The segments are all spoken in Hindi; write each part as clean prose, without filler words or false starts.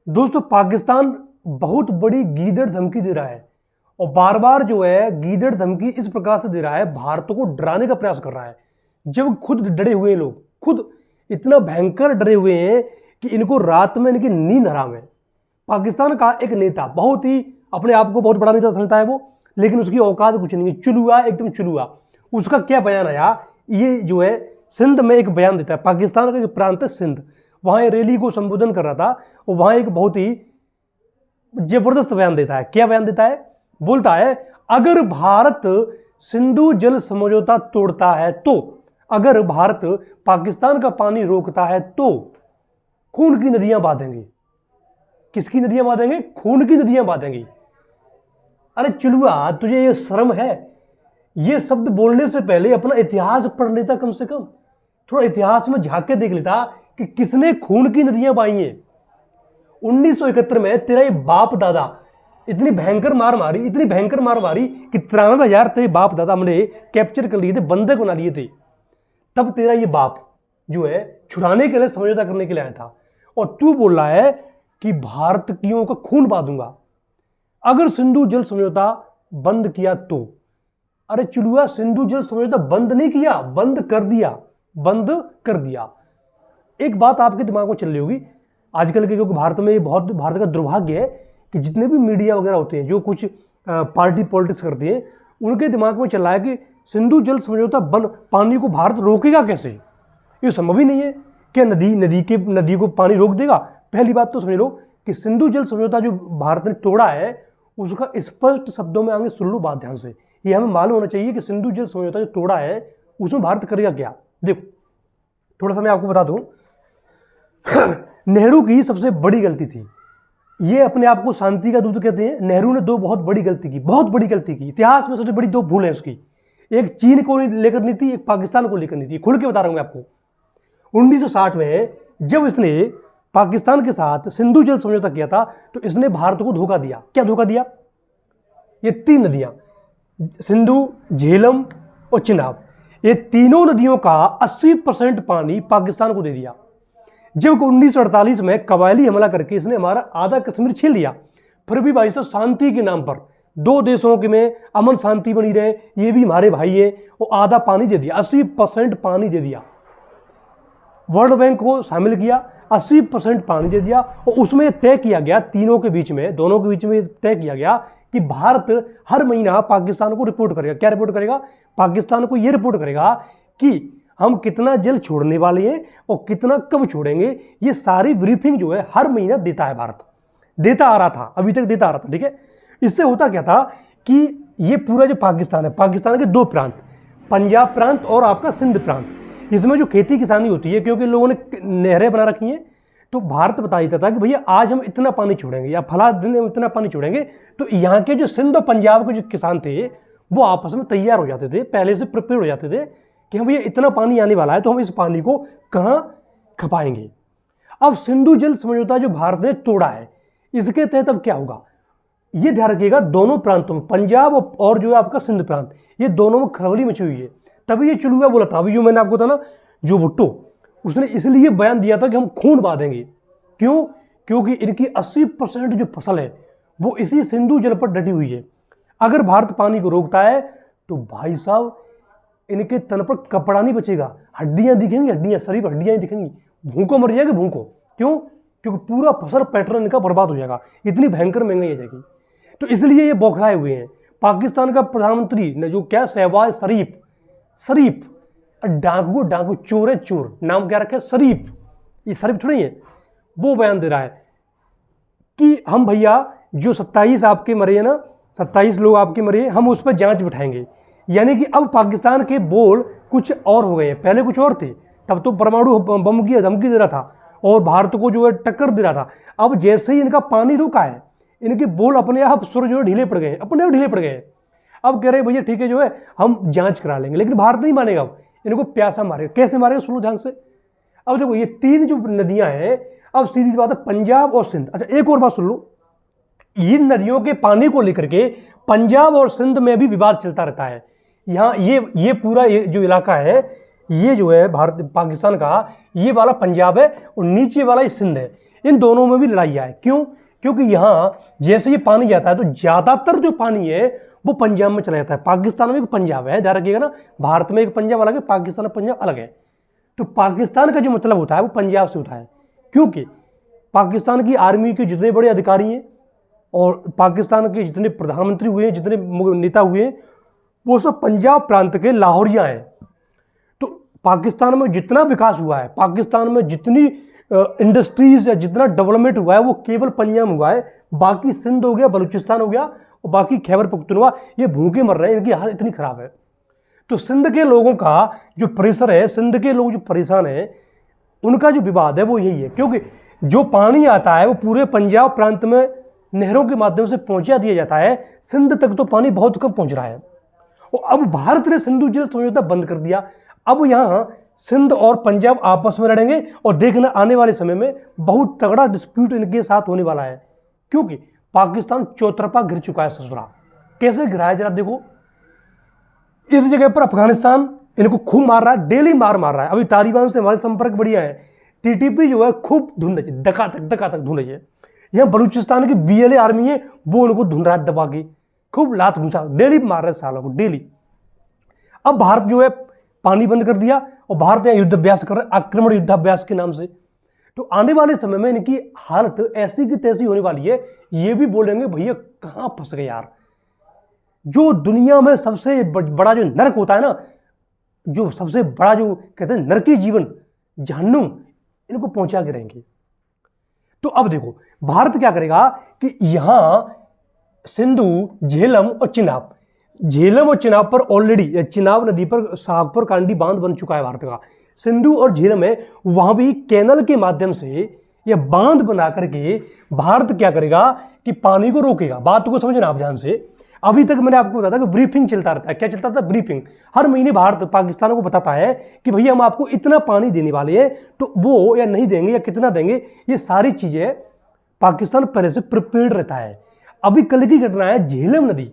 दोस्तों पाकिस्तान बहुत बड़ी गीदड़ धमकी दे रहा है और बार बार जो है गीदड़ धमकी इस प्रकार से दे रहा है, भारत को डराने का प्रयास कर रहा है। जब खुद डरे हुए हैं, लोग खुद इतना भयंकर डरे हुए हैं कि इनको रात में इनकी नींद हराम है। पाकिस्तान का एक नेता बहुत ही अपने आप को बहुत बड़ा नेता समझता है वो, लेकिन उसकी औकात कुछ नहीं है, चुलुआ एकदम चुलुआ। उसका क्या बयान आया, ये जो है सिंध में एक बयान देता है। पाकिस्तान का जो प्रांत है सिंध, वहाँ रैली को संबोधन कर रहा था और वहाँ एक बहुत ही जबरदस्त बयान देता है। क्या बयान देता है? बोलता है अगर भारत सिंधु जल समझौता तोड़ता है तो, अगर भारत पाकिस्तान का पानी रोकता है तो खून की नदियां बहा देंगे। किसकी नदियां बहा देंगे? खून की नदियां बहा देंगे। अरे चुलुआ, तुझे ये शर्म है? ये शब्द बोलने से पहले अपना इतिहास पढ़ लेता, कम से कम थोड़ा इतिहास में झांक के देख लेता कि किसने खून की नदियां बहाई हैं। 1971 में तेरा ये बाप दादा इतनी भयंकर मार मारी, इतनी भयंकर मार मारी कि 93,000 तेरे बाप दादा हमने कैप्चर कर लिए थे, बंधक बना लिए थे। तब तेरा ये बाप जो है छुड़ाने के लिए, समझौता करने के लिए आया था, और तू बोल रहा है कि भारतीयों का खून बहा दूंगा अगर सिंधु जल समझौता बंद किया तो। अरे चुलुआ, सिंधु जल समझौता बंद नहीं किया, बंद कर दिया, बंद कर दिया। एक बात आपके दिमाग में चल रही होगी आजकल के, क्योंकि भारत में बहुत, भारत का दुर्भाग्य है कि जितने भी मीडिया वगैरह होते हैं जो कुछ पार्टी पॉलिटिक्स करते हैं, उनके दिमाग में चल रहा है कि सिंधु जल समझौता बंद, पानी को भारत रोकेगा कैसे? ये संभव ही नहीं है। क्या नदी को पानी रोक देगा? पहली बात तो समझ लो कि सिंधु जल समझौता जो भारत ने तोड़ा है उसका स्पष्ट शब्दों में आगे सुन लो बात ध्यान से। ये हमें मालूम होना चाहिए कि सिंधु जल समझौता जो तोड़ा है उसमें भारत करेगा क्या। देखो थोड़ा सा मैं आपको बता दूं, नेहरू की सबसे बड़ी गलती थी, ये अपने आप को शांति का दूत कहते हैं। नेहरू ने दो बहुत बड़ी गलती की, बहुत बड़ी गलती की। इतिहास में सबसे बड़ी दो भूल है उसकी, एक चीन को लेकर नीति, एक पाकिस्तान को लेकर नीति। खुल के बता रहा हूं मैं आपको। 1960 में जब इसने पाकिस्तान के साथ सिंधु जल समझौता किया था तो इसने भारत को धोखा दिया। क्या धोखा दिया? ये तीन नदियां, सिंधु, झेलम और चिनाब, ये तीनों नदियों का 80% पानी पाकिस्तान को दे दिया। जब 1948 में कबायली हमला करके इसने हमारा आधा कश्मीर छीन लिया, फिर भी भाई साहब शांति के नाम पर दो देशों के में अमन शांति बनी रहे, ये भी हमारे भाई है, वो आधा पानी दे दिया, 80% पानी दे दिया। वर्ल्ड बैंक को शामिल किया, 80% पानी दे दिया। और उसमें तय किया गया तीनों के बीच में, दोनों के बीच में तय किया गया कि भारत हर महीना पाकिस्तान को रिपोर्ट करेगा। क्या रिपोर्ट करेगा? पाकिस्तान को यह रिपोर्ट करेगा कि हम कितना जल छोड़ने वाले हैं और कितना कब छोड़ेंगे। ये सारी ब्रीफिंग जो है हर महीना देता है, भारत देता आ रहा था, अभी तक देता आ रहा था। ठीक है, इससे होता क्या था कि ये पूरा जो पाकिस्तान है, पाकिस्तान के दो प्रांत, पंजाब प्रांत और आपका सिंध प्रांत, इसमें जो खेती किसानी होती है, क्योंकि लोगों ने नहरें बना रखी हैं, तो भारत बता देता था कि भैया आज हम इतना पानी छोड़ेंगे या फला दिन हम इतना पानी छोड़ेंगे। तो यहाँ के जो सिंध और पंजाब के जो किसान थे वो आपस में तैयार हो जाते थे, पहले से प्रिपेयर हो जाते थे कि हम भैया इतना पानी आने वाला है तो हम इस पानी को कहाँ खपाएंगे। अब सिंधु जल समझौता जो भारत ने तोड़ा है, इसके तहत अब क्या होगा ये ध्यान रखिएगा। दोनों प्रांतों में, पंजाब और जो है आपका सिंध प्रांत, ये दोनों में खलबली मची हुई है। तभी ये चुलुआ बोला था, अभी जो मैंने आपको था ना, जो भुट्टो, उसने इसलिए बयान दिया था कि हम खून बहा देंगे। क्यों? क्योंकि इनकी 80% जो फसल है वो इसी सिंधु जल पर डटी हुई है। अगर भारत पानी को रोकता है तो भाई साहब इनके तन पर कपड़ा नहीं बचेगा, हड्डियां दिखेंगी, हड्डियां, शरीर पर हड्डियां दिखेंगी, भूखों मर जाएगा, भूखों। क्यों? क्योंकि पूरा फसल पैटर्न इनका बर्बाद हो जाएगा, इतनी भयंकर महंगाई आ जाएगी। तो इसलिए ये बौखलाए हुए हैं। पाकिस्तान का प्रधानमंत्री ने जो क्या, शहबाज शरीफ, डाकू चोर है, चोर, नाम क्या रखा है? शरीफ। ये शरीफ थोड़ी है, वो बयान दे रहा है कि हम भैया जो 27 आपके मरे हैं ना, 27 लोग आपके मरे हैं, हम उस पर जांच बिठाएंगे। यानी कि अब पाकिस्तान के बोल कुछ और हो गए हैं, पहले कुछ और थे। तब तो परमाणु बम की धमकी दे रहा था और भारत को जो है टक्कर दे रहा था। अब जैसे ही इनका पानी रुका है, इनके बोल अपने आप सुर जो है ढीले पड़ गए, अपने आप ढीले पड़ गए। अब कह रहे भैया ठीक है जो है हम जांच करा लेंगे, लेकिन भारत नहीं मानेगा। अब इनको प्यासा मारेगा। कैसे मारेगा? सुनो ध्यान से। अब देखो ये तीन जो नदियां हैं, अब सीधी बात है पंजाब और सिंध। अच्छा एक और बात सुन लो, इन नदियों के पानी को लेकर के पंजाब और सिंध में भी विवाद चलता रहता है। यहाँ ये पूरा जो इलाका है, ये जो है भारत पाकिस्तान का, ये वाला पंजाब है और नीचे वाला ये सिंध है। इन दोनों में भी लड़ाइयाँ है। क्यों? क्योंकि यहाँ जैसे ये पानी जाता है तो ज़्यादातर जो पानी है वो पंजाब में चला जाता है। पाकिस्तान में एक पंजाब है, ध्यान रखिएगा ना, भारत में एक पंजाब अलग है, पाकिस्तान में पंजाब अलग है। तो पाकिस्तान का जो मतलब होता है वो पंजाब से होता है, क्योंकि पाकिस्तान की आर्मी के जितने बड़े अधिकारी हैं और पाकिस्तान के जितने प्रधानमंत्री हुए हैं, जितने नेता हुए हैं, वो सब पंजाब प्रांत के लाहौरिया हैं। तो पाकिस्तान में जितना विकास हुआ है, पाकिस्तान में जितनी इंडस्ट्रीज या जितना डेवलपमेंट हुआ है वो केवल पंजाब में हुआ है। बाकी सिंध हो गया, बलूचिस्तान हो गया और बाकी खैबर पख्तूनख्वा, ये भूखे मर रहे हैं, इनकी हालत इतनी खराब है। तो सिंध के लोगों का जो प्रेशर है, सिंध के लोग जो परेशान हैं, उनका जो विवाद है वो यही है, क्योंकि जो पानी आता है वो पूरे पंजाब प्रांत में नहरों के माध्यम से पहुंचा दिया जाता है, सिंध तक तो पानी बहुत कम पहुंच रहा है। और अब भारत ने सिंधु जल समझौता बंद कर दिया। अब यहाँ सिंध और पंजाब आपस में लड़ेंगे और देखना आने वाले समय में बहुत तगड़ा डिस्प्यूट इनके साथ होने वाला है, क्योंकि पाकिस्तान चौतरफा घिर चुका है ससुरा। कैसे घिरा है जरा देखो। इस जगह पर अफगानिस्तान इनको खूब मार रहा है, डेली मार रहा है। अभी तालिबान से हमारे संपर्क बढ़िया है, टीटीपी जो है खूब ढूंढ रही है, धक्का तक ढूंढ रही है। यहाँ बलूचिस्तान की BLA आर्मी है, वो उनको ढूंढ रहा है दबा के, खूब लात घुसा, डेली मार रहे सालों को डेली। अब भारत जो है पानी बंद कर दिया और भारत यहाँ युद्धाभ्यास कर रहा है, आक्रमण युद्धाभ्यास के नाम से। तो आने वाले समय में इनकी हालत ऐसी की तैसी होने वाली है, ये भी बोलेंगे भैया कहाँ फंस गए यार। जो दुनिया में सबसे बड़ा जो नरक होता है ना, जो सबसे बड़ा जो कहते हैं नरकी जीवन, जहन्नुम, इनको पहुंचा के रहेंगे। तो अब देखो भारत क्या करेगा कि यहां सिंधु, झेलम और चिनाब, झेलम और चिनाब पर ऑलरेडी, चिनाब नदी पर शाहपुर कांडी बांध बन चुका है भारत का। सिंधु और झेलम है, वहां भी कैनल के माध्यम से यह बांध बना करके भारत क्या करेगा कि पानी को रोकेगा। बात को समझना आप ध्यान से। अभी तक मैंने आपको बताया था कि ब्रीफिंग चलता रहता है। क्या चलता था? ब्रीफिंग। हर महीने भारत पाकिस्तान को बताता है कि भैया हम आपको इतना पानी देने वाले हैं, तो वो या नहीं देंगे या कितना देंगे, ये सारी चीजें पाकिस्तान पहले से प्रिपेयर्ड रहता है। अभी कल की घटना है, झेलम नदी,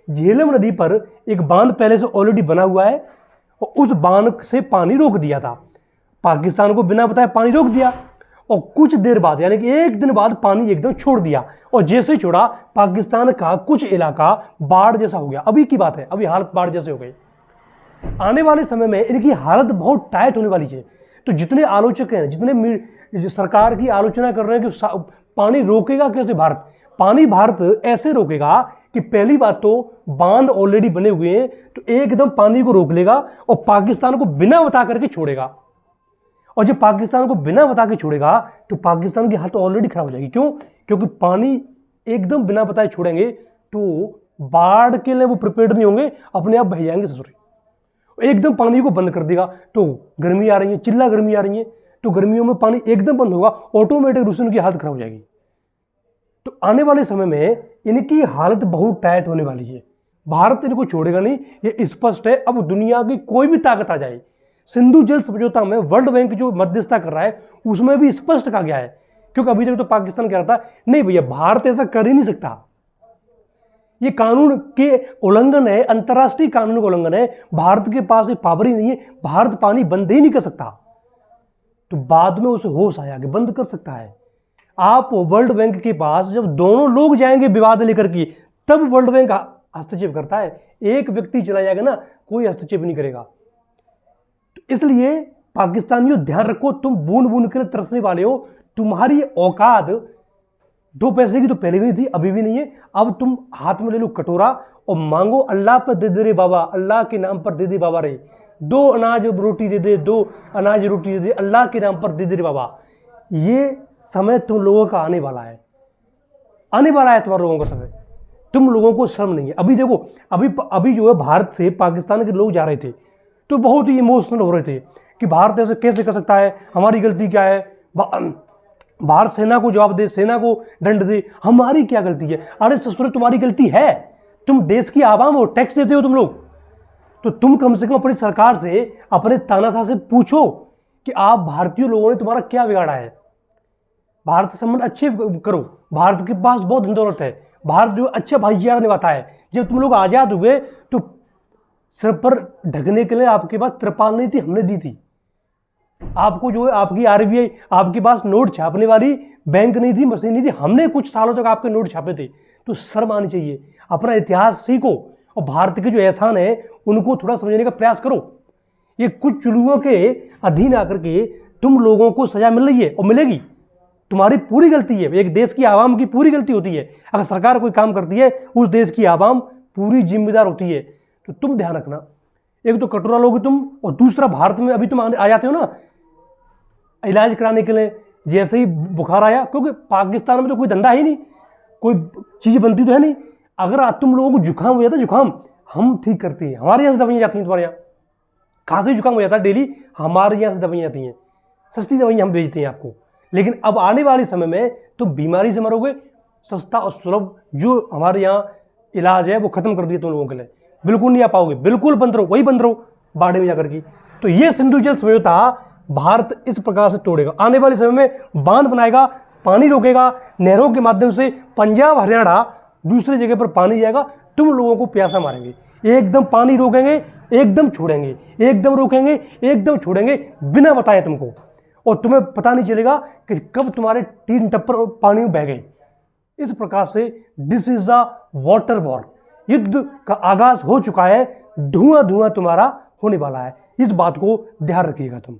झेलम नदी पर एक बांध पहले से ऑलरेडी बना हुआ है और उस बांध से पानी रोक दिया था। पाकिस्तान को बिना बताए पानी रोक दिया और कुछ देर बाद यानी कि एक दिन बाद पानी एकदम छोड़ दिया, और जैसे ही छोड़ा पाकिस्तान का कुछ इलाका बाढ़ जैसा हो गया। अभी की बात है, अभी हालत बाढ़ जैसे हो गई। आने वाले समय में इनकी हालत बहुत टाइट होने वाली है। तो जितने आलोचक हैं, जितने सरकार की आलोचना कर रहे हैं कि पानी रोकेगा कैसे भारत, पानी भारत ऐसे रोकेगा कि पहली बात तो बांध ऑलरेडी बने हुए हैं, तो एकदम पानी को रोक लेगा और पाकिस्तान को बिना बता करके छोड़ेगा। और जब पाकिस्तान को बिना बता के छोड़ेगा तो पाकिस्तान की हालत ऑलरेडी खराब हो जाएगी। क्यों? क्योंकि पानी एकदम बिना बताए छोड़ेंगे तो बाढ़ के लिए वो प्रिपेयर्ड नहीं होंगे, अपने आप बह जाएंगे ससुरी। एकदम पानी को बंद कर देगा तो गर्मी आ रही है, चिल्ला गर्मी आ रही है, तो गर्मियों में पानी एकदम बंद होगा, ऑटोमेटिक रूस उनकी हालत खराब हो जाएगी। तो आने वाले समय में इनकी हालत बहुत टाइट होने वाली है। भारत इनको छोड़ेगा नहीं, ये स्पष्ट है। अब दुनिया की कोई भी ताकत आ जाए, सिंधु जल समझौता में वर्ल्ड बैंक जो मध्यस्थता कर रहा है उसमें भी स्पष्ट कहा गया है, क्योंकि अभी तक तो पाकिस्तान कह रहा था नहीं भैया भारत ऐसा कर ही नहीं सकता, ये कानून के उल्लंघन है, अंतर्राष्ट्रीय कानून का उल्लंघन है, भारत के पास ये पावर ही नहीं है, भारत पानी बंद ही नहीं कर सकता। तो बाद में उसे होश आया कि बंद कर सकता है। आप वर्ल्ड बैंक के पास जब दोनों लोग जाएंगे विवाद लेकर के, तब वर्ल्ड बैंक हस्तक्षेप करता है। एक व्यक्ति चला जाएगा ना, कोई हस्तक्षेप नहीं करेगा। तो इसलिए पाकिस्तानियों ध्यान रखो, तुम बूंद बूंद के लिए तरसने वाले हो। तुम्हारी औकात 2 पैसे की तो पहले भी नहीं थी, अभी भी नहीं है। अब तुम हाथ में ले लो कटोरा और मांगो, अल्लाह पर दे दे रे बाबा, अल्लाह के नाम पर दे दे बाबा रे, 2 अनाज रोटी दे दे, 2 अनाज रोटी दे दे, अल्लाह के नाम पर दे दे रे बाबा। ये समय तुम लोगों का आने वाला है, आने वाला है तुम्हारे लोगों का समय। तुम लोगों को शर्म नहीं है। अभी देखो, अभी जो है भारत से पाकिस्तान के लोग जा रहे थे तो बहुत ही इमोशनल हो रहे थे कि भारत ऐसे कैसे कर सकता है, हमारी गलती क्या है, भारत सेना को जवाब दे, सेना को दंड दे, हमारी क्या गलती है। अरे ससुर तुम्हारी गलती है, तुम देश की आवाम हो, टैक्स देते हो तुम लोग, तो तुम कम से कम अपनी सरकार से, अपने तानाशाह से पूछो कि आप भारतीय लोगों ने तुम्हारा क्या बिगाड़ा है। भारत से संबंध अच्छे करो, भारत के पास बहुत धन दौलत है, भारत जो अच्छा भाईचारा निभाता है। जब तुम लोग आजाद हुए तो सिर पर ढकने के लिए आपके पास त्रिपाल नहीं थी, हमने दी थी। आपको जो है आपकी आरबीआई आपके पास नोट छापने वाली बैंक नहीं थी, मशीन नहीं थी, हमने कुछ सालों तक आपके नोट छापे थे। तो शर्म आनी चाहिए, अपना इतिहास सीखो और भारत के जो एहसान है उनको थोड़ा समझने का प्रयास करो। ये कुछ चुलुओं के अधीन आकर के तुम लोगों को सजा मिल रही है और मिलेगी, तुम्हारी पूरी गलती है, एक देश की आवाम की पूरी गलती होती है। अगर सरकार कोई काम करती है उस देश की आवाम पूरी जिम्मेदार होती है। तो तुम ध्यान रखना, एक तो कटोरा लोगे तुम, और दूसरा भारत में अभी तुम आ जाते हो ना इलाज कराने के लिए, जैसे ही बुखार आया, क्योंकि पाकिस्तान में तो कोई धंधा ही नहीं, कोई चीज़ बनती तो है नहीं। अगर तुम लोगों को जुकाम हो जाता, जुकाम हम ठीक करते हैं, हमारे यहाँ से दवाइयाँ जाती हैं, तुम्हारे यहाँ खांसी जुकाम हो जाता है डेली, हमारे यहाँ से दवाइयाँ जाती हैं, सस्ती दवाइयाँ हम भेजते हैं आपको। लेकिन अब आने वाले समय में तुम बीमारी से मरोगे, सस्ता और सुलभ जो हमारे यहाँ इलाज है वो खत्म कर दिया तुम लोगों के लिए, बिल्कुल नहीं आ पाओगे, बिल्कुल बंद रहो, वही बंद रहो बाड़े में जाकर की। तो ये सिंधु जल समझौता भारत इस प्रकार से तोड़ेगा, आने वाले समय में बांध बनाएगा, पानी रोकेगा, नहरों के माध्यम से पंजाब हरियाणा दूसरी जगह पर पानी जाएगा, तुम लोगों को प्यासा मारेंगे, एकदम पानी रोकेंगे, एकदम छोड़ेंगे, एकदम रोकेंगे, एकदम छोड़ेंगे, बिना बताए तुमको, और तुम्हें पता नहीं चलेगा कि कब तुम्हारे 3 टप्पर पानी में बह गए। इस प्रकार से this is a water war, युद्ध का आगाज हो चुका है, धुआं धुआं तुम्हारा होने वाला है, इस बात को ध्यान रखिएगा तुम।